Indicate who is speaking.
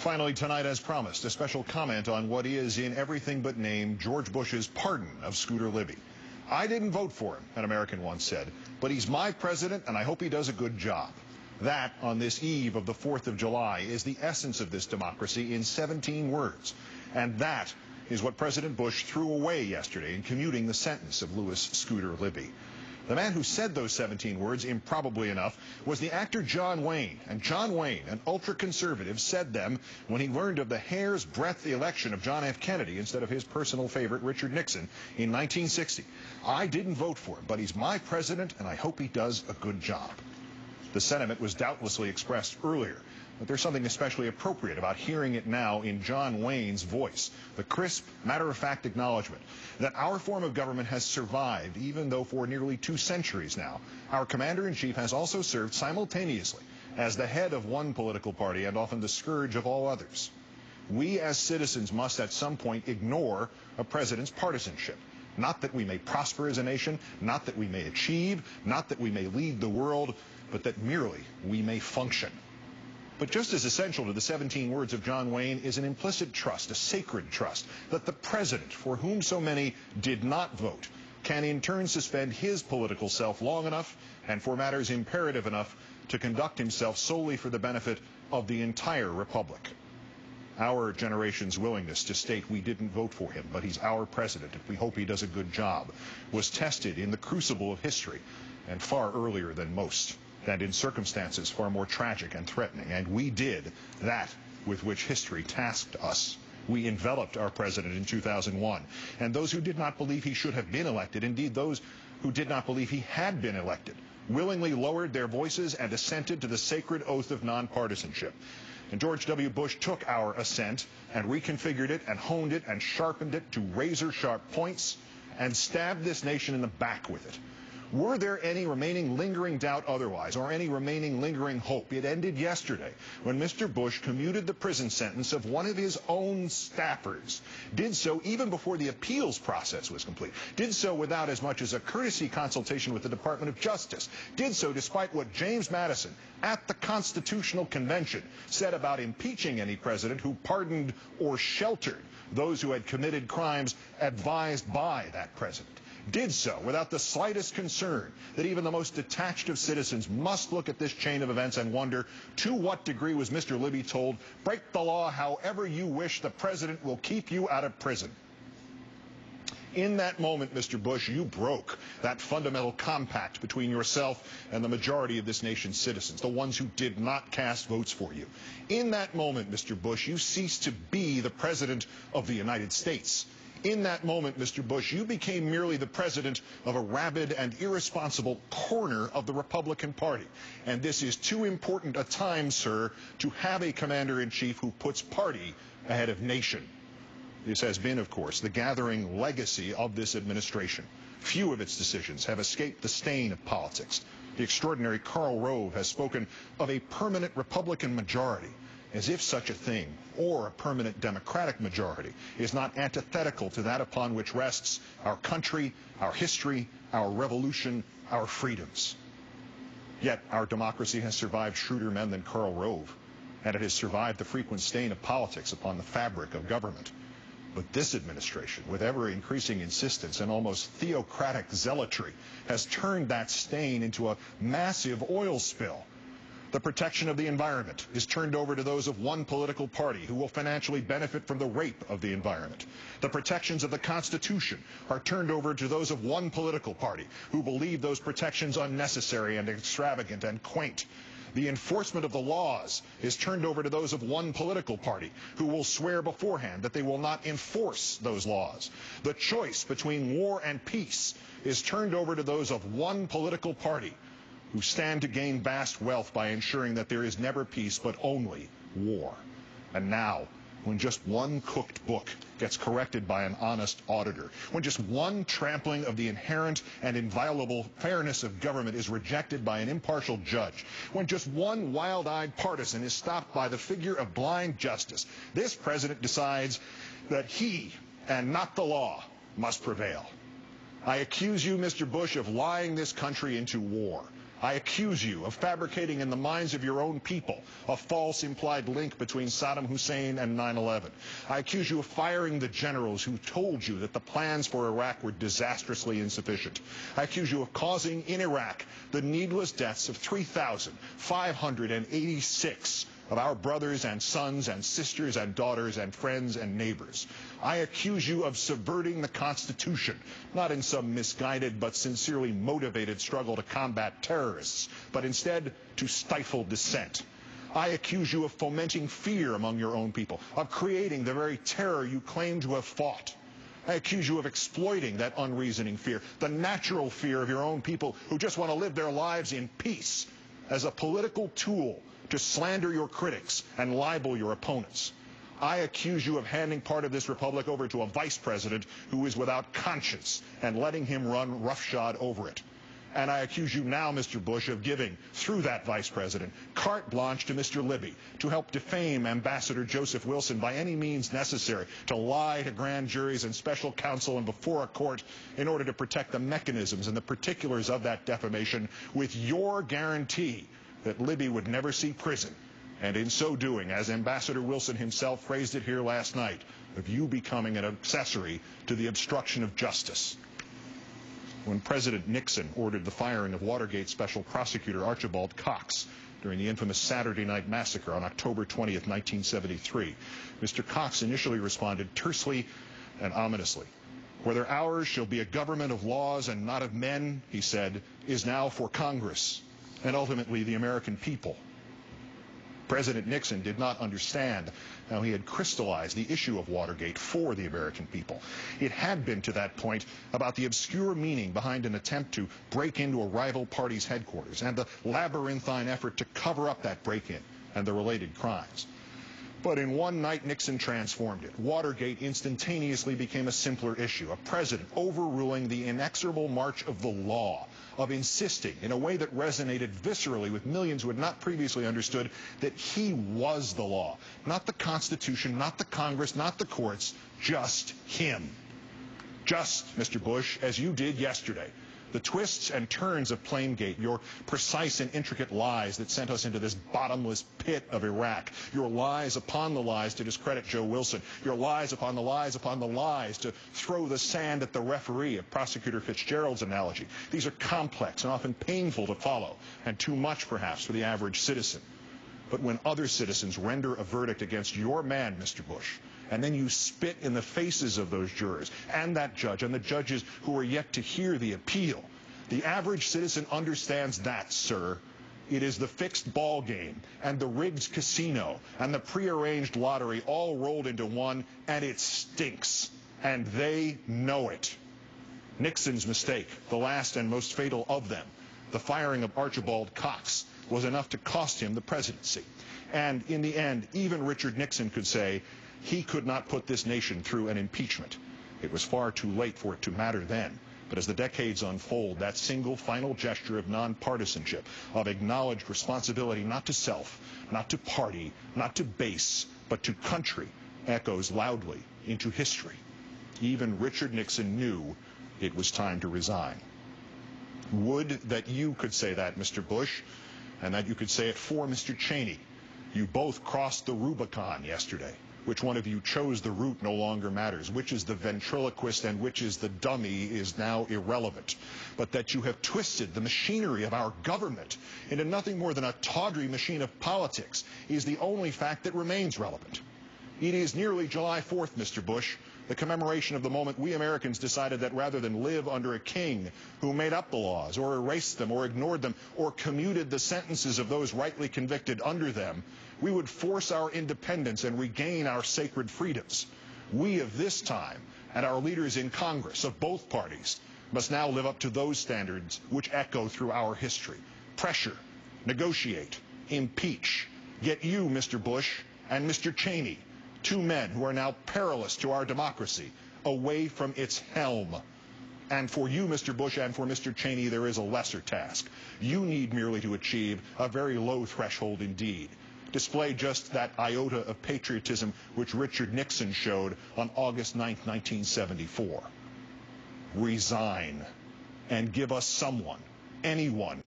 Speaker 1: Finally tonight, as promised, a special comment on what is in everything but name George Bush's pardon of Scotter Libby. I didn't vote for him, an American once said, but he's my president and I hope he does a good job. That, on this eve of the 4th of July, is the essence of this democracy in 17 words. And that is what President Bush threw away yesterday in commuting the sentence of Louis Scotter Libby. The man who said those 17 words, improbably enough, was the actor John Wayne. And John Wayne, an ultra-conservative, said them when he learned of the hair's breadth election of John F. Kennedy instead of his personal favorite, Richard Nixon, in 1960. I didn't vote for him, but he's my president, and I hope he does a good job. The sentiment was doubtlessly expressed earlier, but there's something especially appropriate about hearing it now in John Wayne's voice, the crisp, matter-of-fact acknowledgement that our form of government has survived, even though for nearly 2 centuries now, our commander-in-chief has also served simultaneously as the head of one political party and often the scourge of all others. We as citizens must at some point ignore a president's partisanship. Not that we may prosper as a nation, not that we may achieve, not that we may lead the world, but that merely we may function. But just as essential to the 17 words of John Wayne is an implicit trust, a sacred trust, that the president, for whom so many did not vote, can in turn suspend his political self long enough and for matters imperative enough to conduct himself solely for the benefit of the entire republic. Our generation's willingness to state we didn't vote for him, but he's our president and we hope he does a good job, was tested in the crucible of history and far earlier than most, and in circumstances far more tragic and threatening. And we did that with which history tasked us. We enveloped our president in 2001. And those who did not believe he should have been elected, indeed those who did not believe he had been elected, willingly lowered their voices and assented to the sacred oath of nonpartisanship. And George W. Bush took our assent and reconfigured it and honed it and sharpened it to razor-sharp points and stabbed this nation in the back with it. Were there any remaining lingering doubt otherwise, or any remaining lingering hope? It ended yesterday when Mr. Bush commuted the prison sentence of one of his own staffers. Did so even before the appeals process was complete. Did so without as much as a courtesy consultation with the Department of Justice. Did so despite what James Madison at the Constitutional Convention said about impeaching any president who pardoned or sheltered those who had committed crimes advised by that president. Did so without the slightest concern that even the most detached of citizens must look at this chain of events and wonder, to what degree was Mr. Libby told, break the law however you wish, the president will keep you out of prison. In that moment, Mr. Bush, you broke that fundamental compact between yourself and the majority of this nation's citizens, the ones who did not cast votes for you. In that moment, Mr. Bush, you ceased to be the president of the United States. In that moment, Mr. Bush, you became merely the president of a rabid and irresponsible corner of the Republican Party. And this is too important a time, sir, to have a commander-in-chief who puts party ahead of nation. This has been, of course, the gathering legacy of this administration. Few of its decisions have escaped the stain of politics. The extraordinary Karl Rove has spoken of a permanent Republican majority, as if such a thing, or a permanent Democratic majority, is not antithetical to that upon which rests our country, our history, our revolution, our freedoms. Yet our democracy has survived shrewder men than Karl Rove, and it has survived the frequent stain of politics upon the fabric of government. But this administration, with ever-increasing insistence and almost theocratic zealotry, has turned that stain into a massive oil spill. The protection of the environment is turned over to those of one political party who will financially benefit from the rape of the environment. The protections of the Constitution are turned over to those of one political party who believe those protections unnecessary and extravagant and quaint. The enforcement of the laws is turned over to those of one political party who will swear beforehand that they will not enforce those laws. The choice between war and peace is turned over to those of one political party who stand to gain vast wealth by ensuring that there is never peace but only war. And now, when just one cooked book gets corrected by an honest auditor, when just one trampling of the inherent and inviolable fairness of government is rejected by an impartial judge, when just one wild-eyed partisan is stopped by the figure of blind justice, this president decides that he, and not the law, must prevail. I accuse you, Mr. Bush, of lying this country into war. I accuse you of fabricating in the minds of your own people a false implied link between Saddam Hussein and 9/11. I accuse you of firing the generals who told you that the plans for Iraq were disastrously insufficient. I accuse you of causing in Iraq the needless deaths of 3,586 of our brothers and sons and sisters and daughters and friends and neighbors. I accuse you of subverting the Constitution, not in some misguided but sincerely motivated struggle to combat terrorists, but instead to stifle dissent. I accuse you of fomenting fear among your own people, of creating the very terror you claim to have fought. I accuse you of exploiting that unreasoning fear, the natural fear of your own people who just want to live their lives in peace, as a political tool to slander your critics and libel your opponents. I accuse you of handing part of this republic over to a vice president who is without conscience and letting him run roughshod over it. And I accuse you now, Mr. Bush, of giving, through that vice president, carte blanche to Mr. Libby to help defame Ambassador Joseph Wilson by any means necessary, to lie to grand juries and special counsel and before a court in order to protect the mechanisms and the particulars of that defamation with your guarantee that Libby would never see prison, and in so doing, as Ambassador Wilson himself phrased it here last night, of you becoming an accessory to the obstruction of justice. When President Nixon ordered the firing of Watergate Special Prosecutor Archibald Cox during the infamous Saturday Night Massacre on October 20th, 1973, Mr. Cox initially responded tersely and ominously. "Whether ours shall be a government of laws and not of men," he said, "is now for Congress and ultimately the American people." President Nixon did not understand how he had crystallized the issue of Watergate for the American people. It had been to that point about the obscure meaning behind an attempt to break into a rival party's headquarters and the labyrinthine effort to cover up that break-in and the related crimes. But in one night, Nixon transformed it. Watergate instantaneously became a simpler issue, a president overruling the inexorable march of the law, of insisting in a way that resonated viscerally with millions who had not previously understood that he was the law. Not the Constitution, not the Congress, not the courts, just him. Just, Mr. Bush, as you did yesterday. The twists and turns of Plaingate, your precise and intricate lies that sent us into this bottomless pit of Iraq, your lies upon the lies to discredit Joe Wilson, your lies upon the lies upon the lies to throw the sand at the referee, of Prosecutor Fitzgerald's analogy. These are complex and often painful to follow, and too much, perhaps, for the average citizen. But when other citizens render a verdict against your man, Mr. Bush, and then you spit in the faces of those jurors and that judge and the judges who are yet to hear the appeal, the average citizen understands that, sir. It is the fixed ball game and the rigged casino and the prearranged lottery all rolled into one, and it stinks. And they know it. Nixon's mistake, the last and most fatal of them, the firing of Archibald Cox, was enough to cost him the presidency. And in the end, even Richard Nixon could say he could not put this nation through an impeachment. It was far too late for it to matter then. But as the decades unfold, that single final gesture of nonpartisanship, of acknowledged responsibility not to self, not to party, not to base, but to country, echoes loudly into history. Even Richard Nixon knew it was time to resign. Would that you could say that, Mr. Bush, and that you could say it for Mr. Cheney. You both crossed the Rubicon yesterday. Which one of you chose the route no longer matters. Which is the ventriloquist and which is the dummy is now irrelevant. But that you have twisted the machinery of our government into nothing more than a tawdry machine of politics is the only fact that remains relevant. It is nearly July 4th, Mr. Bush, the commemoration of the moment we Americans decided that rather than live under a king who made up the laws or erased them or ignored them or commuted the sentences of those rightly convicted under them, we would force our independence and regain our sacred freedoms. We of this time and our leaders in Congress of both parties must now live up to those standards which echo through our history. Pressure, negotiate, impeach. Get you, Mr. Bush, and Mr. Cheney, two men who are now perilous to our democracy, away from its helm. And for you, Mr. Bush, and for Mr. Cheney, there is a lesser task. You need merely to achieve a very low threshold indeed. Display just that iota of patriotism which Richard Nixon showed on August 9th, 1974. Resign and give us someone, anyone,